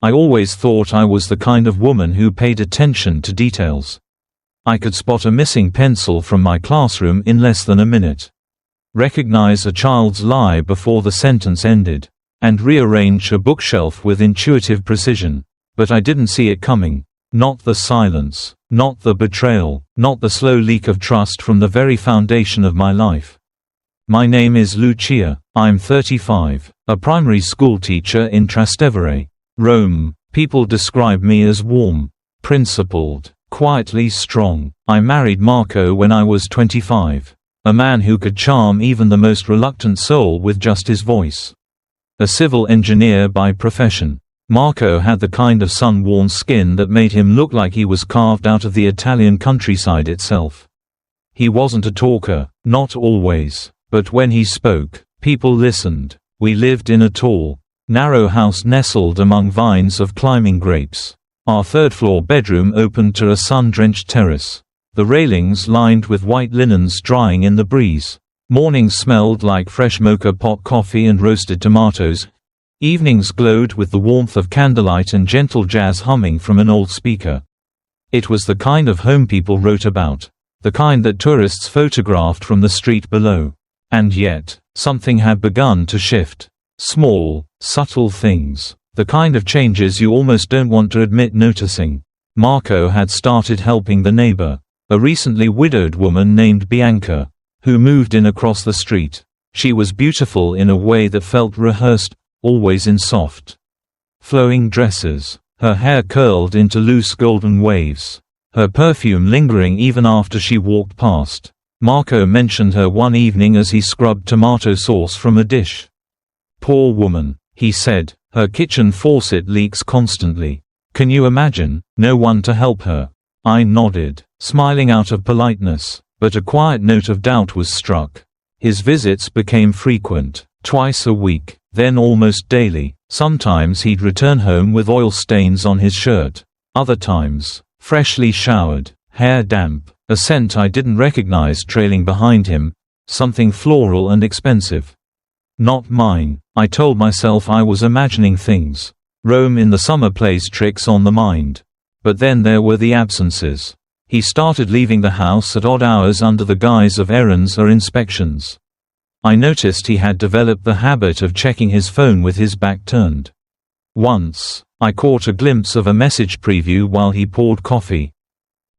I always thought I was the kind of woman who paid attention to details. I could spot a missing pencil from my classroom in less than a minute, recognize a child's lie before the sentence ended, and rearrange a bookshelf with intuitive precision. But I didn't see it coming. Not the silence, not the betrayal, not the slow leak of trust from the very foundation of my life. My name is Lucia. I'm 35, a primary school teacher in Trastevere, Rome. People describe me as warm, principled, quietly strong. I married Marco when I was 25, a man who could charm even the most reluctant soul with just his voice. A civil engineer by profession, Marco had the kind of sun-worn skin that made him look like he was carved out of the Italian countryside itself. He wasn't a talker, not always, but when he spoke, people listened. We lived in a tall, narrow house nestled among vines of climbing grapes. Our third-floor bedroom opened to a sun-drenched terrace. The railings lined with white linens drying in the breeze. Mornings smelled like fresh mocha pot coffee and roasted tomatoes. Evenings glowed with the warmth of candlelight and gentle jazz humming from an old speaker. It was the kind of home people wrote about, the kind that tourists photographed from the street below. And yet, something had begun to shift. Small, subtle things. The kind of changes you almost don't want to admit noticing. Marco had started helping the neighbor, a recently widowed woman named Bianca, who moved in across the street. She was beautiful in a way that felt rehearsed, always in soft, flowing dresses, her hair curled into loose golden waves, her perfume lingering even after she walked past. Marco mentioned her one evening as he scrubbed tomato sauce from a dish. "Poor woman," he said, "her kitchen faucet leaks constantly. Can you imagine? No one to help her." I nodded, smiling out of politeness, but a quiet note of doubt was struck. His visits became frequent, twice a week, then almost daily. Sometimes he'd return home with oil stains on his shirt. Other times, freshly showered, hair damp, a scent I didn't recognize trailing behind him, something floral and expensive. Not mine. I told myself I was imagining things. Rome in the summer plays tricks on the mind. But then there were the absences. He started leaving the house at odd hours under the guise of errands or inspections. I noticed he had developed the habit of checking his phone with his back turned. Once, I caught a glimpse of a message preview while he poured coffee.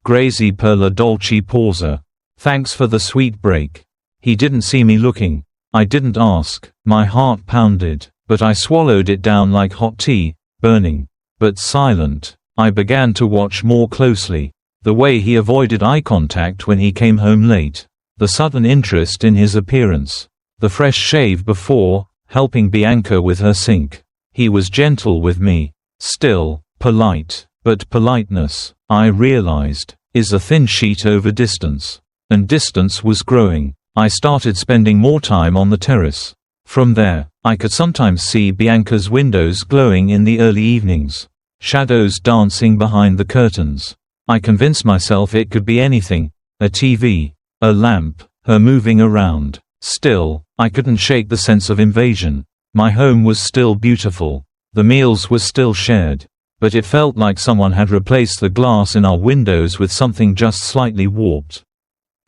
"Grazie per la dolce pausa. Thanks for the sweet break." He didn't see me looking. I didn't ask. My heart pounded, but I swallowed it down like hot tea, burning, but silent. I began to watch more closely. The way he avoided eye contact when he came home late. The sudden interest in his appearance. The fresh shave before helping Bianca with her sink. He was gentle with me. Still, polite. But politeness, I realized, is a thin sheet over distance. And distance was growing. I started spending more time on the terrace. From there, I could sometimes see Bianca's windows glowing in the early evenings. Shadows dancing behind the curtains. I convinced myself it could be anything. A TV, a lamp, her moving around. Still, I couldn't shake the sense of invasion. My home was still beautiful. The meals were still shared. But it felt like someone had replaced the glass in our windows with something just slightly warped.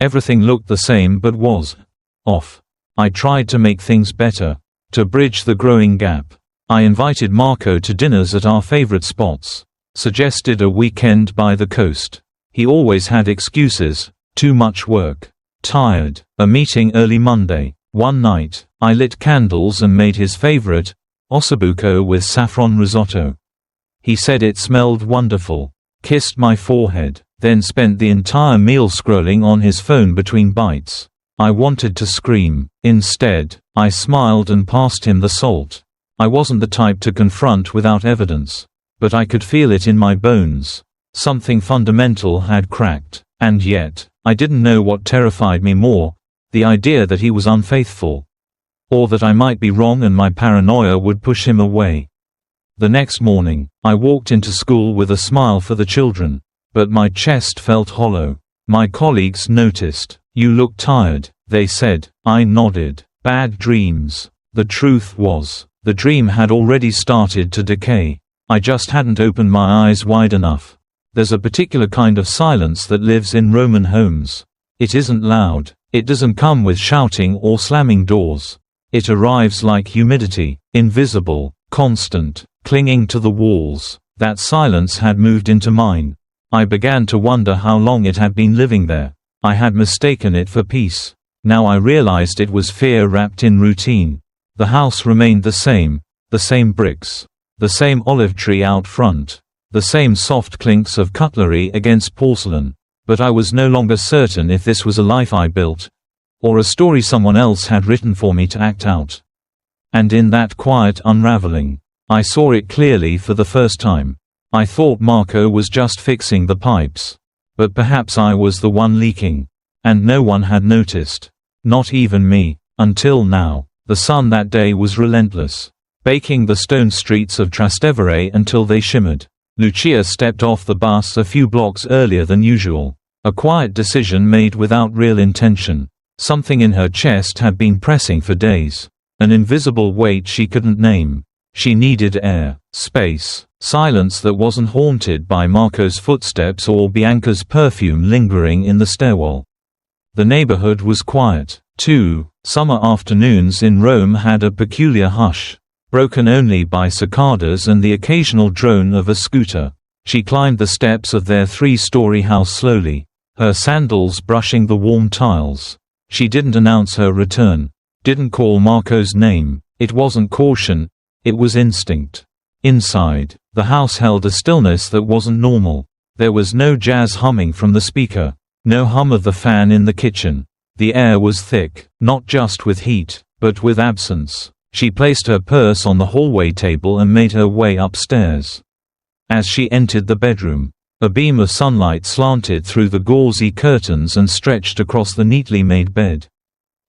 Everything looked the same but was off. I tried to make things better. To bridge the growing gap, I invited Marco to dinners at our favorite spots. Suggested a weekend by the coast. He always had excuses. Too much work. Tired. A meeting early Monday. One night, I lit candles and made his favorite, ossobuco with saffron risotto. He said it smelled wonderful. Kissed my forehead, then spent the entire meal scrolling on his phone between bites. I wanted to scream. Instead, I smiled and passed him the salt. I wasn't the type to confront without evidence. But I could feel it in my bones. Something fundamental had cracked. And yet, I didn't know what terrified me more, the idea that he was unfaithful. Or that I might be wrong and my paranoia would push him away. The next morning, I walked into school with a smile for the children. But my chest felt hollow. My colleagues noticed. "You look tired," they said. I nodded. Bad dreams. The truth was, the dream had already started to decay. I just hadn't opened my eyes wide enough. There's a particular kind of silence that lives in Roman homes. It isn't loud. It doesn't come with shouting or slamming doors. It arrives like humidity, invisible, constant, clinging to the walls. That silence had moved into mine. I began to wonder how long it had been living there. I had mistaken it for peace. Now I realized it was fear wrapped in routine. The house remained the same bricks, the same olive tree out front, the same soft clinks of cutlery against porcelain. But I was no longer certain if this was a life I built, or a story someone else had written for me to act out. And in that quiet unraveling, I saw it clearly for the first time. I thought Marco was just fixing the pipes. But perhaps I was the one leaking. And no one had noticed. Not even me. Until now. The sun that day was relentless, baking the stone streets of Trastevere until they shimmered. Lucia stepped off the bus a few blocks earlier than usual. A quiet decision made without real intention. Something in her chest had been pressing for days. An invisible weight she couldn't name. She needed air, space, silence that wasn't haunted by Marco's footsteps or Bianca's perfume lingering in the stairwell. The neighborhood was quiet, too. Summer afternoons in Rome had a peculiar hush, broken only by cicadas and the occasional drone of a scooter. She climbed the steps of their 3-story house slowly, her sandals brushing the warm tiles. She didn't announce her return, didn't call Marco's name. It wasn't caution, it was instinct. Inside, the house held a stillness that wasn't normal. There was no jazz humming from the speaker, no hum of the fan in the kitchen. The air was thick, not just with heat, but with absence. She placed her purse on the hallway table and made her way upstairs. As she entered the bedroom, a beam of sunlight slanted through the gauzy curtains and stretched across the neatly made bed.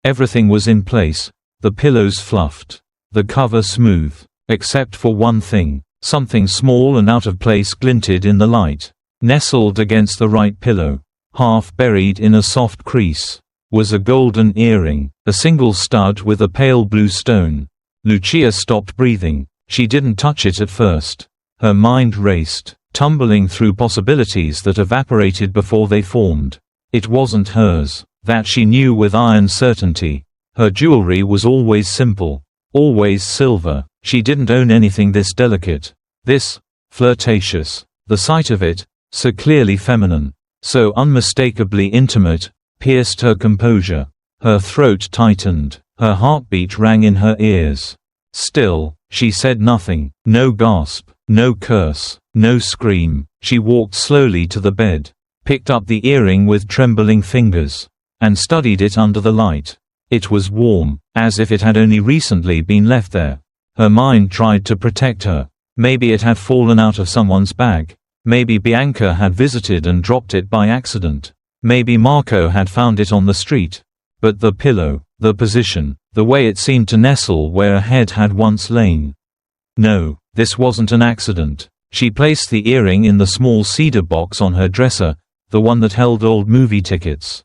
Everything was in place, the pillows fluffed, the cover smooth, except for one thing. Something small and out of place glinted in the light. Nestled against the right pillow, half buried in a soft crease, was a golden earring, a single stud with a pale blue stone. Lucia stopped breathing. She didn't touch it at first. Her mind raced, tumbling through possibilities that evaporated before they formed. It wasn't hers, that she knew with iron certainty. Her jewelry was always simple, always silver. She didn't own anything this delicate, this flirtatious. The sight of it, so clearly feminine, so unmistakably intimate, pierced her composure. Her throat tightened, her heartbeat rang in her ears. Still, she said nothing, no gasp, no curse, no scream. She walked slowly to the bed, picked up the earring with trembling fingers, and studied it under the light. It was warm, as if it had only recently been left there. Her mind tried to protect her. Maybe it had fallen out of someone's bag. Maybe Bianca had visited and dropped it by accident. Maybe Marco had found it on the street. But the pillow, the position, the way it seemed to nestle where a head had once lain. No, this wasn't an accident. She placed the earring in the small cedar box on her dresser, the one that held old movie tickets.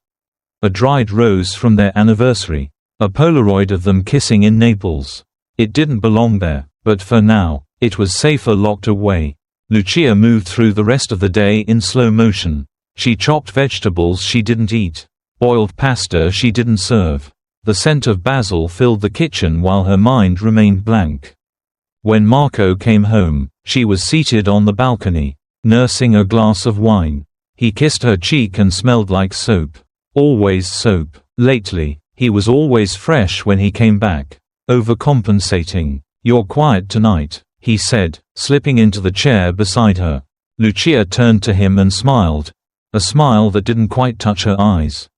A dried rose from their anniversary. A Polaroid of them kissing in Naples. It didn't belong there, but for now, it was safer locked away. Lucia moved through the rest of the day in slow motion. She chopped vegetables she didn't eat, boiled pasta she didn't serve. The scent of basil filled the kitchen while her mind remained blank. When Marco came home, she was seated on the balcony, nursing a glass of wine. He kissed her cheek and smelled like soap. Always soap. Lately, he was always fresh when he came back. Overcompensating. "You're quiet tonight," he said, slipping into the chair beside her. Lucia turned to him and smiled. A smile that didn't quite touch her eyes.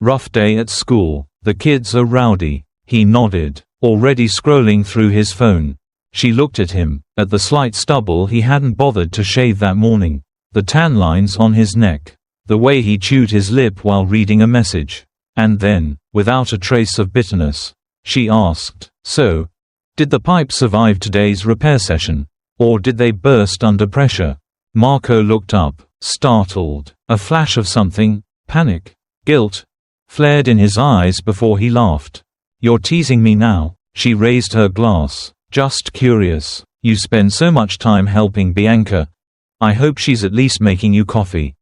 "Rough day at school. The kids are rowdy." He nodded, already scrolling through his phone. She looked at him, at the slight stubble he hadn't bothered to shave that morning, the tan lines on his neck, the way he chewed his lip while reading a message. And then, without a trace of bitterness, she asked, "So, did the pipe survive today's repair session? Or did they burst under pressure?" Marco looked up, startled. A flash of something, panic, guilt, flared in his eyes before he laughed. "You're teasing me now?" She raised her glass. "Just curious. You spend so much time helping Bianca. I hope she's at least making you coffee."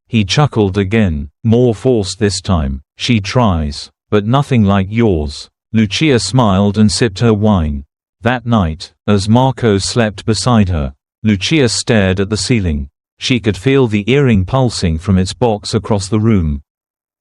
He chuckled again, more forced this time. "She tries, but nothing like yours." Lucia smiled and sipped her wine. That night, as Marco slept beside her, Lucia stared at the ceiling. She could feel the earring pulsing from its box across the room.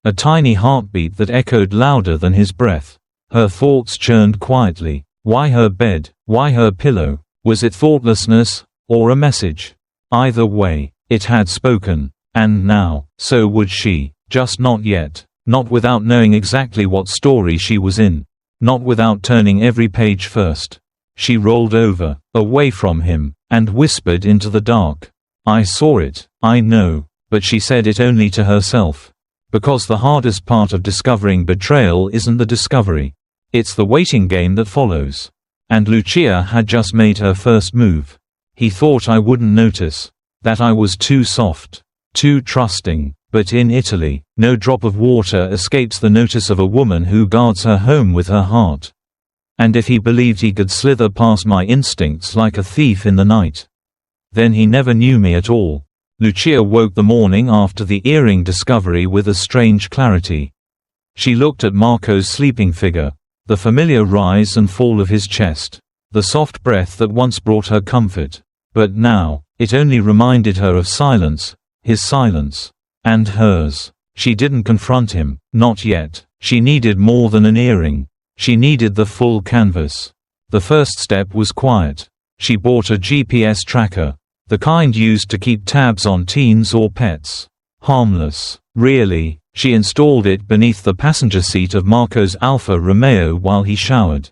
A tiny heartbeat that echoed louder than his breath. Her thoughts churned quietly. Why her bed? Why her pillow? Was it thoughtlessness, or a message? Either way, it had spoken. And now, so would she. Just not yet. Not without knowing exactly what story she was in. Not without turning every page first. She rolled over, away from him, and whispered into the dark. "I saw it, I know." But she said it only to herself. Because the hardest part of discovering betrayal isn't the discovery. It's the waiting game that follows. And Lucia had just made her first move. "He thought I wouldn't notice. That I was too soft. Too trusting." But in Italy, no drop of water escapes the notice of a woman who guards her home with her heart. And if he believed he could slither past my instincts like a thief in the night, then he never knew me at all. Lucia woke the morning after the earring discovery with a strange clarity. She looked at Marco's sleeping figure, the familiar rise and fall of his chest, the soft breath that once brought her comfort. But now, it only reminded her of silence, his silence. And hers. She didn't confront him, not yet. She needed more than an earring. She needed the full canvas. The first step was quiet. She bought a GPS tracker. The kind used to keep tabs on teens or pets. Harmless. Really, she installed it beneath the passenger seat of Marco's Alfa Romeo while he showered.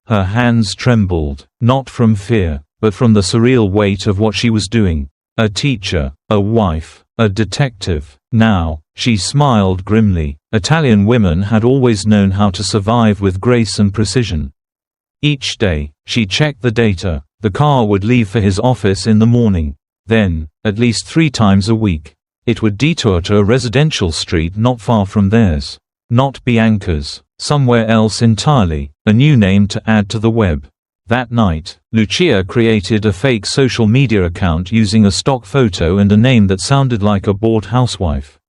Her hands trembled, not from fear, but from the surreal weight of what she was doing. A teacher, a wife, a detective. Now, she smiled grimly. Italian women had always known how to survive with grace and precision. Each day, she checked the data. The car would leave for his office in the morning. Then, at least 3 times a week, it would detour to a residential street not far from theirs. Not Bianca's. Somewhere else entirely, a new name to add to the web. That night, Lucia created a fake social media account using a stock photo and a name that sounded like a bored housewife.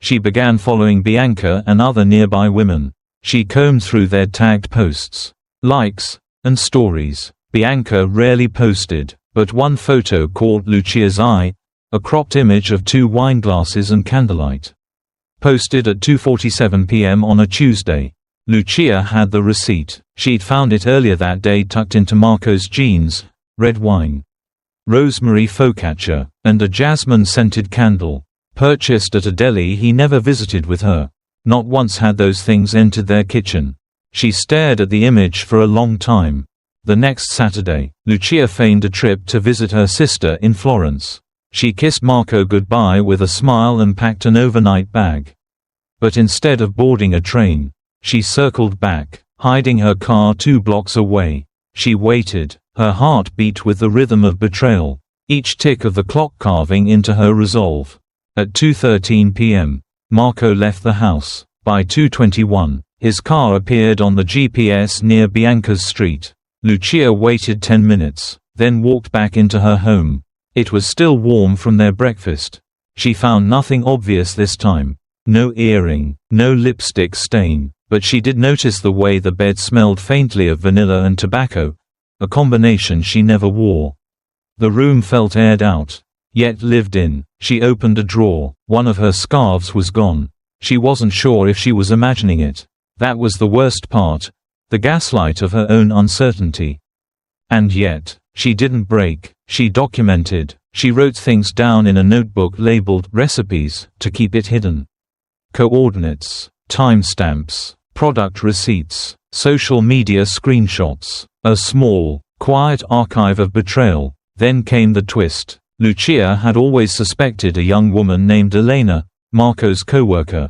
She began following Bianca and other nearby women. She combed through their tagged posts, likes, and stories. Bianca rarely posted, but one photo caught Lucia's eye, a cropped image of 2 wine glasses and candlelight. Posted at 2:47 p.m. on a Tuesday. Lucia had the receipt. She'd found it earlier that day tucked into Marco's jeans. Red wine, rosemary focaccia, and a jasmine-scented candle. Purchased at a deli he never visited with her. Not once had those things entered their kitchen. She stared at the image for a long time. The next Saturday, Lucia feigned a trip to visit her sister in Florence. She kissed Marco goodbye with a smile and packed an overnight bag. But instead of boarding a train, she circled back, hiding her car 2 blocks away. She waited, her heart beat with the rhythm of betrayal, each tick of the clock carving into her resolve. At 2:13 p.m., Marco left the house. By 2:21, his car appeared on the GPS near Bianca's street. Lucia waited 10 minutes, then walked back into her home. It was still warm from their breakfast. She found nothing obvious this time. No earring, no lipstick stain. But she did notice the way the bed smelled faintly of vanilla and tobacco, a combination she never wore. The room felt aired out, yet lived in. She opened a drawer. One of her scarves was gone. She wasn't sure if she was imagining it. That was the worst part, the gaslight of her own uncertainty. And yet, she didn't break. She documented. She wrote things down in a notebook labeled recipes to keep it hidden. Coordinates, timestamps, product receipts, social media screenshots. A small, quiet archive of betrayal. Then came the twist. Lucia had always suspected a young woman named Elena, Marco's co-worker.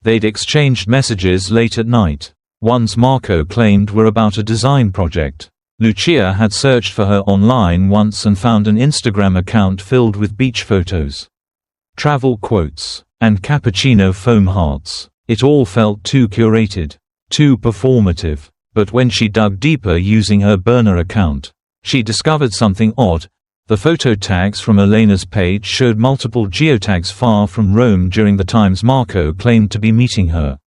They'd exchanged messages late at night. Ones Marco claimed were about a design project. Lucia had searched for her online once and found an Instagram account filled with beach photos, travel quotes, and cappuccino foam hearts. It all felt too curated, too performative. But when she dug deeper using her burner account, She discovered something odd. The photo tags from Elena's page showed multiple geotags far from Rome during the times Marco claimed to be meeting her.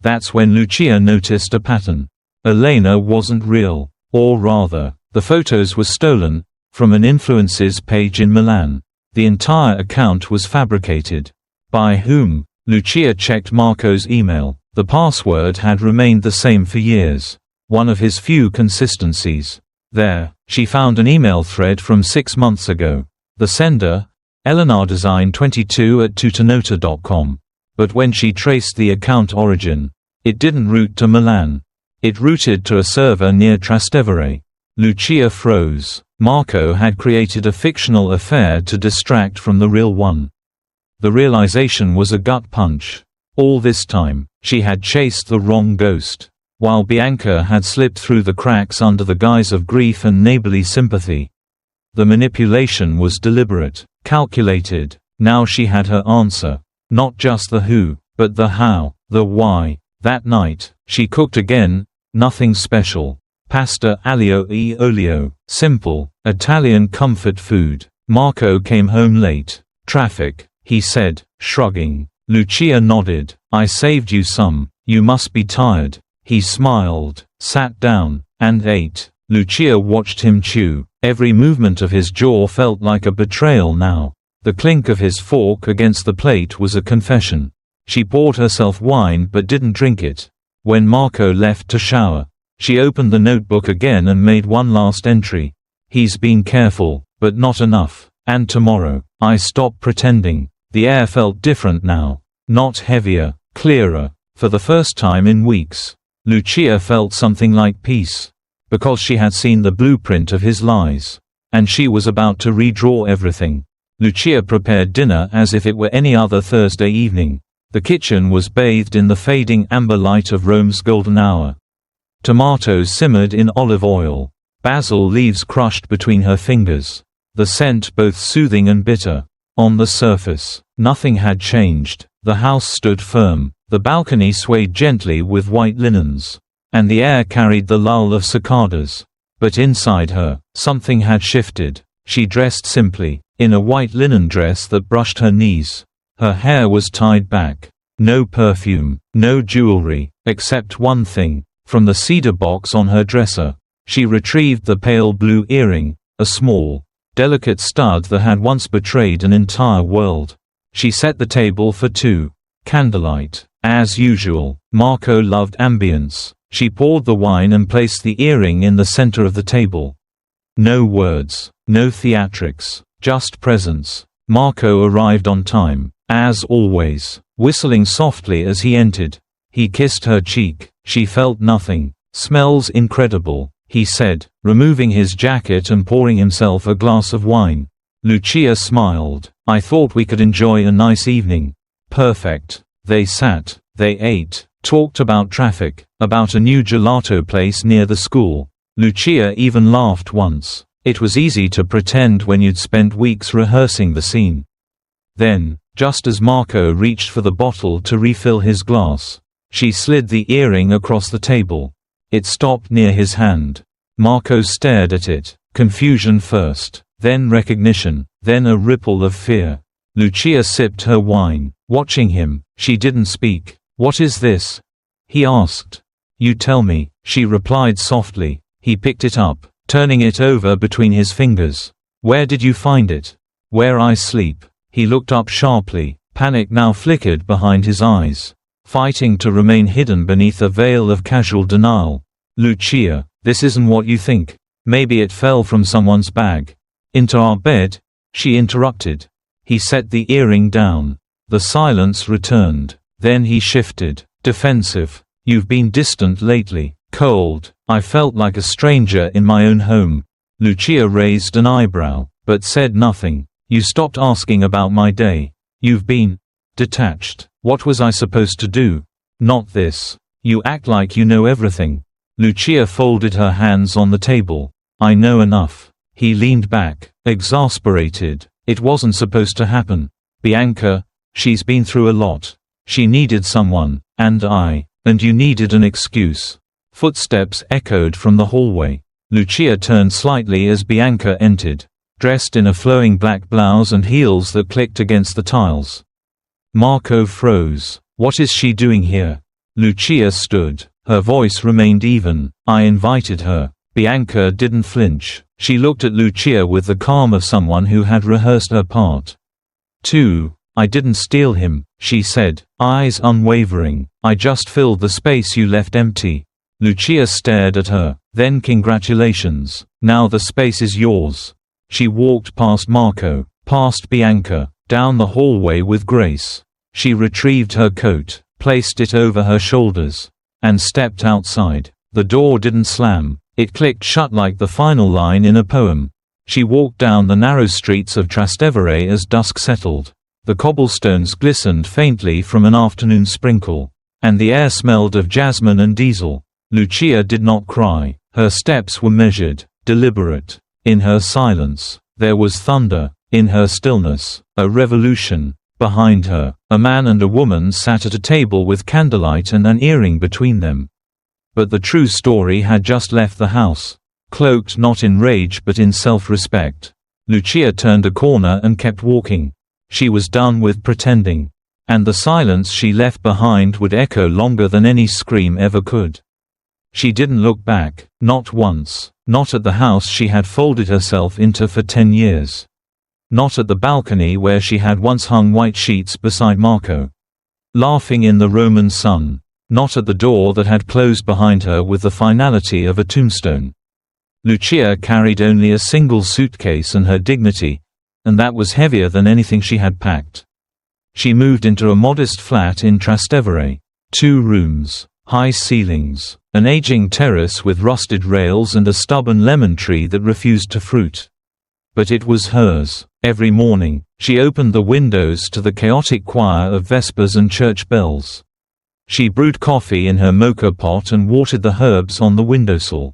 That's when Lucia noticed a pattern. Elena wasn't real. Or rather, the photos were stolen from an influences page in Milan. The entire account was fabricated. By whom? Lucia checked Marco's email. The password had remained the same for years. One of his few consistencies. There, she found an email thread from 6 months ago. The sender, elenardesign22@tutanota.com. But when she traced the account origin, it didn't route to Milan. It routed to a server near Trastevere. Lucia froze. Marco had created a fictional affair to distract from the real one. The realization was a gut punch. All this time, she had chased the wrong ghost, while Bianca had slipped through the cracks under the guise of grief and neighborly sympathy. The manipulation was deliberate, calculated. Now she had her answer. Not just the who, but the how, the why. That night, she cooked again, nothing special. Pasta aglio e olio, simple, Italian comfort food. Marco came home late. Traffic, he said, shrugging. Lucia nodded. I saved you some. You must be tired. He smiled, sat down, and ate. Lucia watched him chew. Every movement of his jaw felt like a betrayal now. The clink of his fork against the plate was a confession. She poured herself wine but didn't drink it. When Marco left to shower, she opened the notebook again and made one last entry. He's been careful, but not enough. And tomorrow, I stop pretending. The air felt different now. Not heavier, clearer. For the first time in weeks, Lucia felt something like peace. Because she had seen the blueprint of his lies. And she was about to redraw everything. Lucia prepared dinner as if it were any other Thursday evening. The kitchen was bathed in the fading amber light of Rome's golden hour. Tomatoes simmered in olive oil. Basil leaves crushed between her fingers. The scent both soothing and bitter. On the surface, nothing had changed. The house stood firm. The balcony swayed gently with white linens. And the air carried the lull of cicadas. But inside her, something had shifted. She dressed simply, in a white linen dress that brushed her knees. Her hair was tied back. No perfume, no jewelry, except one thing. From the cedar box on her dresser, she retrieved the pale blue earring, a small, delicate stud that had once betrayed an entire world. She set the table for two. Candlelight. As usual, Marco loved ambience. She poured the wine and placed the earring in the center of the table. No words, no theatrics, just presence. Marco arrived on time, as always, whistling softly as he entered. He kissed her cheek. She felt nothing. Smells incredible, he said, removing his jacket and pouring himself a glass of wine. Lucia smiled. I thought we could enjoy a nice evening. Perfect. They sat, they ate, talked about traffic, about a new gelato place near the school. Lucia even laughed once. It was easy to pretend when you'd spent weeks rehearsing the scene. Then, just as Marco reached for the bottle to refill his glass, she slid the earring across the table. It stopped near his hand. Marco stared at it, confusion first, then recognition, then a ripple of fear. Lucia sipped her wine, watching him. She didn't speak. What is this? He asked. You tell me, she replied softly. He picked it up, turning it over between his fingers. Where did you find it? Where I sleep. He looked up sharply. Panic now flickered behind his eyes, fighting to remain hidden beneath a veil of casual denial. Lucia, this isn't what you think. Maybe it fell from someone's bag. Into our bed? She interrupted. He set the earring down. The silence returned. Then he shifted, defensive. You've been distant lately, cold. I felt like a stranger in my own home. Lucia raised an eyebrow, but said nothing. You stopped asking about my day. You've been detached. What was I supposed to do? Not this. You act like you know everything. Lucia folded her hands on the table. I know enough. He leaned back, exasperated. It wasn't supposed to happen. Bianca, she's been through a lot. She needed someone, and you needed an excuse. Footsteps echoed from the hallway. Lucia turned slightly as Bianca entered, dressed in a flowing black blouse and heels that clicked against the tiles. Marco froze. What is she doing here? Lucia stood. Her voice remained even. I invited her. Bianca didn't flinch. She looked at Lucia with the calm of someone who had rehearsed her part. I didn't steal him, she said, eyes unwavering. I just filled the space you left empty. Lucia stared at her. Then congratulations. Now the space is yours. She walked past Marco, past Bianca, down the hallway with grace. She retrieved her coat, placed it over her shoulders, and stepped outside. The door didn't slam. It clicked shut like the final line in a poem. She walked down the narrow streets of Trastevere as dusk settled. The cobblestones glistened faintly from an afternoon sprinkle, and the air smelled of jasmine and diesel. Lucia did not cry. Her steps were measured, deliberate. In her silence, there was thunder. In her stillness, a revolution. Behind her, a man and a woman sat at a table with candlelight and an earring between them. But the true story had just left the house, cloaked not in rage but in self-respect. Lucia turned a corner and kept walking. She was done with pretending. And the silence she left behind would echo longer than any scream ever could. She didn't look back, not once, not at the house she had folded herself into for 10 years. Not at the balcony where she had once hung white sheets beside Marco, laughing in the Roman sun. Not at the door that had closed behind her with the finality of a tombstone. Lucia carried only a single suitcase and her dignity, and that was heavier than anything she had packed. She moved into a modest flat in Trastevere. 2 rooms, high ceilings, an aging terrace with rusted rails and a stubborn lemon tree that refused to fruit. But it was hers. Every morning, she opened the windows to the chaotic choir of vespers and church bells. She brewed coffee in her mocha pot and watered the herbs on the windowsill.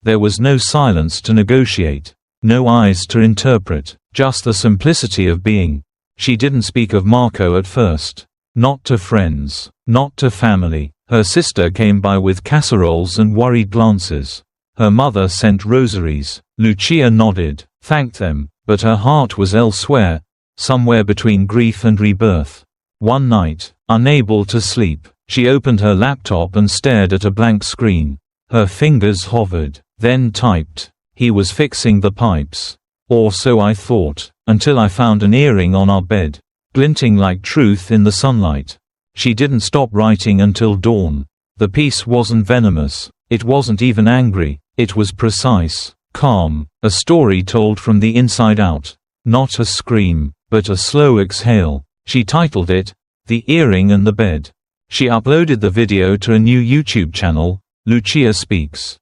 There was no silence to negotiate, no eyes to interpret, just the simplicity of being. She didn't speak of Marco at first. Not to friends, not to family. Her sister came by with casseroles and worried glances. Her mother sent rosaries. Lucia nodded, thanked them, but her heart was elsewhere, somewhere between grief and rebirth. One night, unable to sleep, she opened her laptop and stared at a blank screen. Her fingers hovered, then typed. He was fixing the pipes. Or so I thought, until I found an earring on our bed, glinting like truth in the sunlight. She didn't stop writing until dawn. The piece wasn't venomous. It wasn't even angry. It was precise, calm, a story told from the inside out. Not a scream, but a slow exhale. She titled it, The Earring and the Bed. She uploaded the video to a new YouTube channel, Lucia Speaks.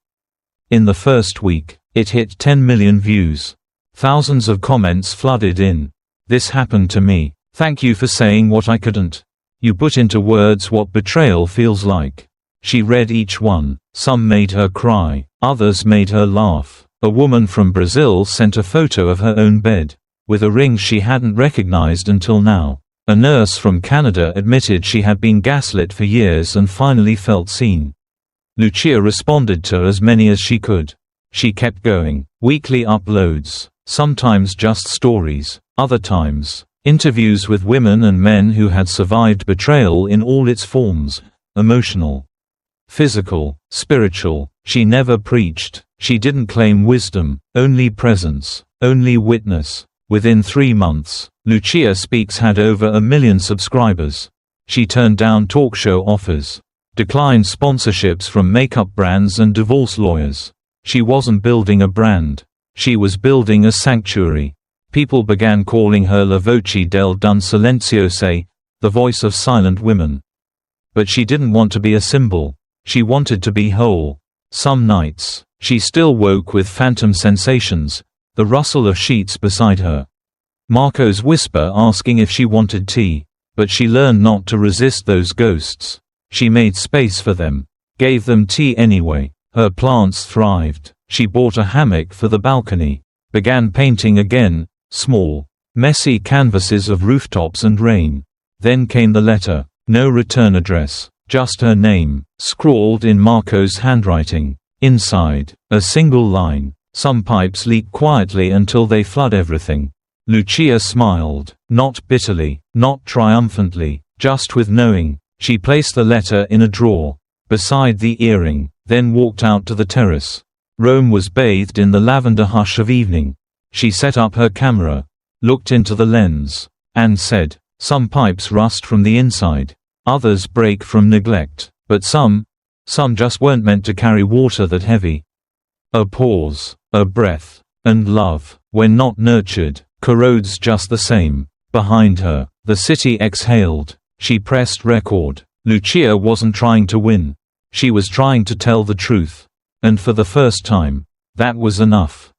In the first week, it hit 10 million views. Thousands of comments flooded in. This happened to me. Thank you for saying what I couldn't. You put into words what betrayal feels like. She read each one. Some made her cry. Others made her laugh. A woman from Brazil sent a photo of her own bed, with a ring she hadn't recognized until now. A nurse from Canada admitted she had been gaslit for years and finally felt seen. Lucia responded to as many as she could. She kept going. Weekly uploads. Sometimes just stories. Other times, interviews with women and men who had survived betrayal in all its forms. Emotional, physical, spiritual. She never preached. She didn't claim wisdom, only presence, only witness. Within 3 months, Lucia Speaks had over 1 million subscribers. She turned down talk show offers, declined sponsorships from makeup brands and divorce lawyers. She wasn't building a brand. She was building a sanctuary. People began calling her La Voce del Don Silenziose, the voice of silent women. But she didn't want to be a symbol. She wanted to be whole. Some nights, she still woke with phantom sensations, the rustle of sheets beside her, Marco's whisper asking if she wanted tea. But she learned not to resist those ghosts. She made space for them, gave them tea anyway. Her plants thrived. She bought a hammock for the balcony, began painting again, small, messy canvases of rooftops and rain. Then came the letter. No return address, just her name, scrawled in Marco's handwriting. Inside, a single line. Some pipes leak quietly until they flood everything. Lucia smiled, not bitterly, not triumphantly, just with knowing. She placed the letter in a drawer, beside the earring, then walked out to the terrace. Rome was bathed in the lavender hush of evening. She set up her camera, looked into the lens, and said, "Some pipes rust from the inside. Others break from neglect. But some just weren't meant to carry water that heavy." A pause, a breath, and love, when not nurtured, corrodes just the same. Behind her, the city exhaled. She pressed record. Lucia wasn't trying to win. She was trying to tell the truth. And for the first time, that was enough.